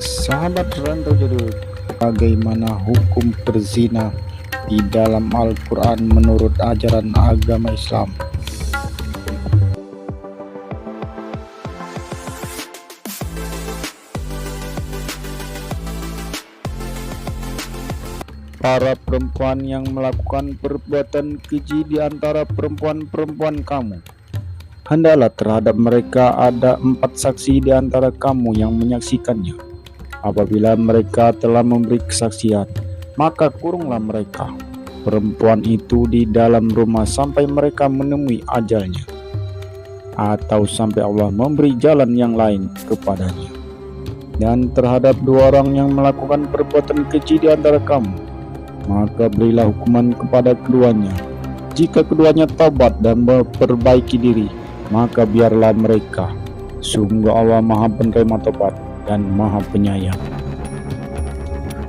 Sahabat Rantau Jadul, bagaimana hukum berzina di dalam Al-Quran menurut ajaran agama Islam? Para perempuan yang melakukan perbuatan keji di antara perempuan-perempuan kamu, hendaklah terhadap mereka ada 4 saksi di antara kamu yang menyaksikannya. Apabila mereka telah memberi kesaksian, maka kurunglah mereka, perempuan itu, di dalam rumah sampai mereka menemui ajalnya, atau sampai Allah memberi jalan yang lain kepadanya. Dan terhadap 2 orang yang melakukan perbuatan keji di antara kamu, maka berilah hukuman kepada keduanya. Jika keduanya taubat dan memperbaiki diri, maka biarlah mereka. Sungguh Allah Maha Penerima Taubat dan Maha Penyayang.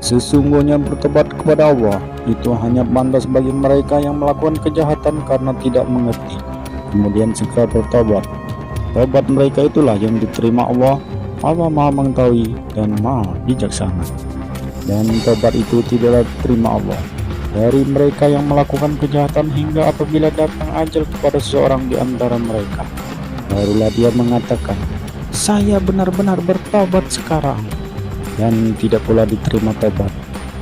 Sesungguhnya bertobat kepada Allah itu hanya pantas bagi mereka yang melakukan kejahatan karena tidak mengerti, kemudian segera bertobat. Taubat mereka itulah yang diterima Allah. Allah Maha Mengetahui dan Maha Bijaksana. Dan taubat itu tidaklah diterima Allah dari mereka yang melakukan kejahatan hingga apabila datang ajal kepada seseorang di antara mereka, barulah dia mengatakan, "Saya benar-benar bertobat sekarang." Dan tidak pula diterima taubat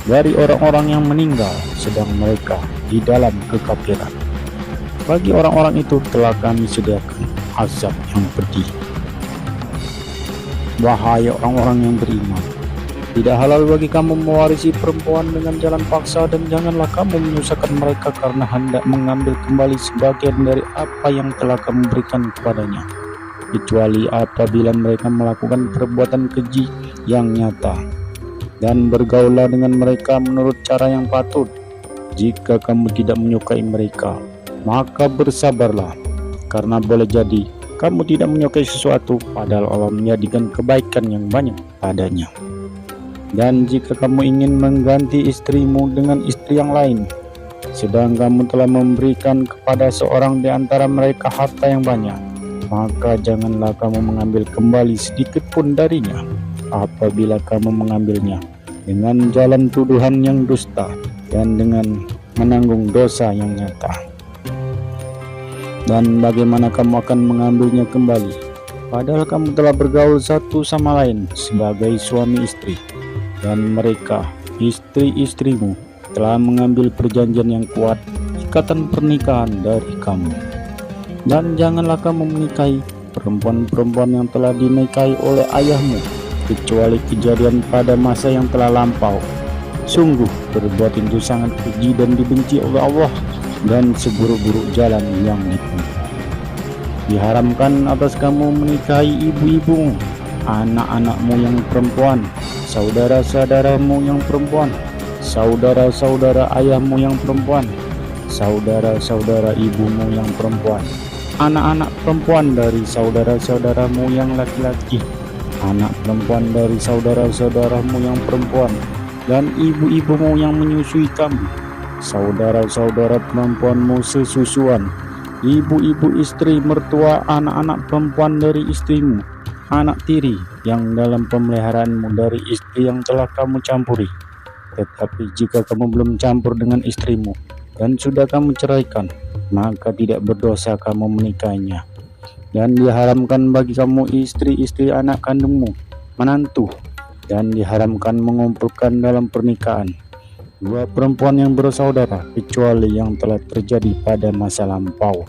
dari orang-orang yang meninggal sedang mereka di dalam kekafiran. Bagi orang-orang itu telah kami sediakan azab yang pedih. Wahai orang-orang yang beriman, tidak halal bagi kamu mewarisi perempuan dengan jalan paksa, dan janganlah kamu menyusahkan mereka karena hendak mengambil kembali sebagian dari apa yang telah kamu berikan kepadanya, kecuali apabila mereka melakukan perbuatan keji yang nyata. Dan bergaullah dengan mereka menurut cara yang patut. Jika kamu tidak menyukai mereka, maka bersabarlah, karena boleh jadi kamu tidak menyukai sesuatu padahal Allah menjadikan kebaikan yang banyak padanya. Dan jika kamu ingin mengganti istrimu dengan istri yang lain, sedang kamu telah memberikan kepada seorang di antara mereka harta yang banyak, maka janganlah kamu mengambil kembali sedikit pun darinya apabila kamu mengambilnya dengan jalan tuduhan yang dusta dan dengan menanggung dosa yang nyata. Dan bagaimana kamu akan mengambilnya kembali padahal kamu telah bergaul satu sama lain sebagai suami istri, dan mereka, istri-istrimu, telah mengambil perjanjian yang kuat, ikatan pernikahan dari kamu. Dan janganlah kamu menikahi perempuan-perempuan yang telah dinikahi oleh ayahmu, kecuali kejadian pada masa yang telah lampau. Sungguh perbuatan itu sangat keji dan dibenci oleh Allah, dan seburuk-buruk jalan yang ditempuh. Diharamkan atas kamu menikahi ibu-ibumu, anak-anakmu yang perempuan, saudara-saudaramu yang perempuan, saudara-saudara ayahmu yang perempuan, saudara-saudara ibumu yang perempuan, anak-anak perempuan dari saudara-saudaramu yang laki-laki, anak perempuan dari saudara-saudaramu yang perempuan, dan ibu-ibumu yang menyusui kamu, saudara-saudara perempuanmu sesusuan, ibu-ibu istri mertua anak-anak perempuan dari istrimu, anak tiri yang dalam pemeliharaanmu dari istri yang telah kamu campuri. Tetapi jika kamu belum campur dengan istrimu dan sudah kamu ceraikan, maka tidak berdosa kamu menikahinya. Dan diharamkan bagi kamu istri-istri anak kandungmu, menantu, dan diharamkan mengumpulkan dalam pernikahan 2 perempuan yang bersaudara, kecuali yang telah terjadi pada masa lampau.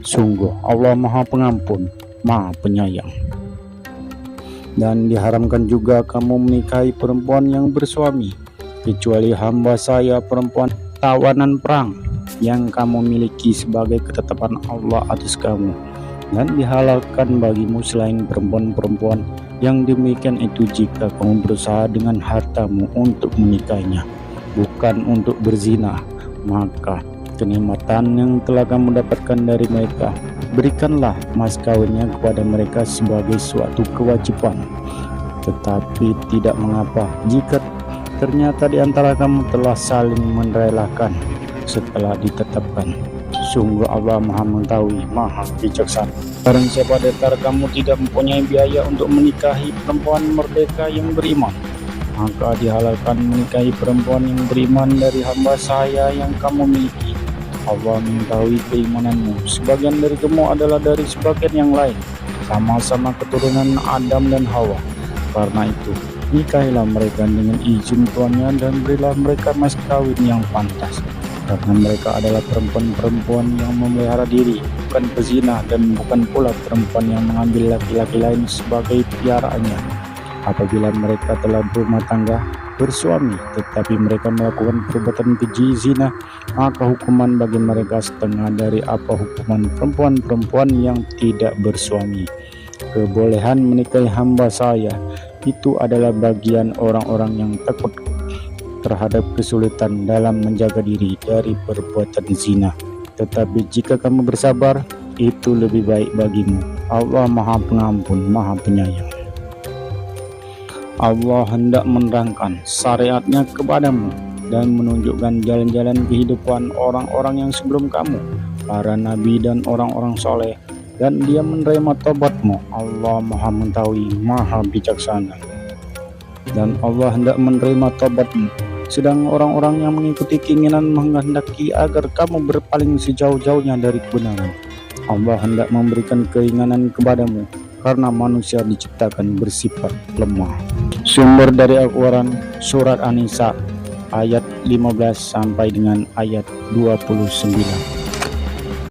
Sungguh Allah Maha Pengampun, Maha Penyayang. Dan diharamkan juga kamu menikahi perempuan yang bersuami, kecuali hamba saya perempuan tawanan perang yang kamu miliki sebagai ketetapan Allah atas kamu. Dan dihalalkan bagimu selain perempuan-perempuan yang demikian itu jika kamu berusaha dengan hartamu untuk menikahinya, bukan untuk berzina, maka kenikmatan yang telah kamu dapatkan dari mereka, berikanlah mas kawinnya kepada mereka sebagai suatu kewajiban. Tetapi tidak mengapa jika ternyata di antara kamu telah saling merelakan setelah ditetapkan Sungguh Allah Maha mengetahui, Maha bijaksana. Barang siapa di antara kamu tidak mempunyai biaya untuk menikahi perempuan merdeka yang beriman, maka dihalalkan menikahi perempuan yang beriman dari hamba saya yang kamu miliki. Allah mengetahui keimananmu. Sebagian dari kamu adalah dari sebagian yang lain, sama-sama keturunan Adam dan Hawa. Karena itu, nikahilah mereka dengan izin tuannya dan berilah mereka mas kawin yang pantas. Karena mereka adalah perempuan-perempuan yang memelihara diri, bukan pezina, dan bukan pula perempuan yang mengambil laki-laki lain sebagai piaraannya. Apabila mereka telah berumah tangga, bersuami, tetapi mereka melakukan perbuatan keji zina, maka hukuman bagi mereka setengah dari apa hukuman perempuan-perempuan yang tidak bersuami. Kebolehan menikahi hamba saya itu adalah bagian orang-orang yang takut terhadap kesulitan dalam menjaga diri dari perbuatan zina. Tetapi jika kamu bersabar, itu lebih baik bagimu. Allah Maha Pengampun, Maha Penyayang. Allah hendak menerangkan syariatnya kepadamu dan menunjukkan jalan-jalan kehidupan orang-orang yang sebelum kamu, para nabi dan orang-orang soleh, dan dia menerima tobatmu. Allah Maha mengetahui, Maha bijaksana. Dan Allah hendak menerima tobatmu, sedang orang-orang yang mengikuti keinginan menghendaki agar kamu berpaling sejauh-jauhnya dari kebenaran. Allah hendak memberikan keringanan kepadamu, karena manusia diciptakan bersifat lemah. Sumber dari Al-Quran, Surat An-Nisa, ayat 15 sampai dengan ayat 29.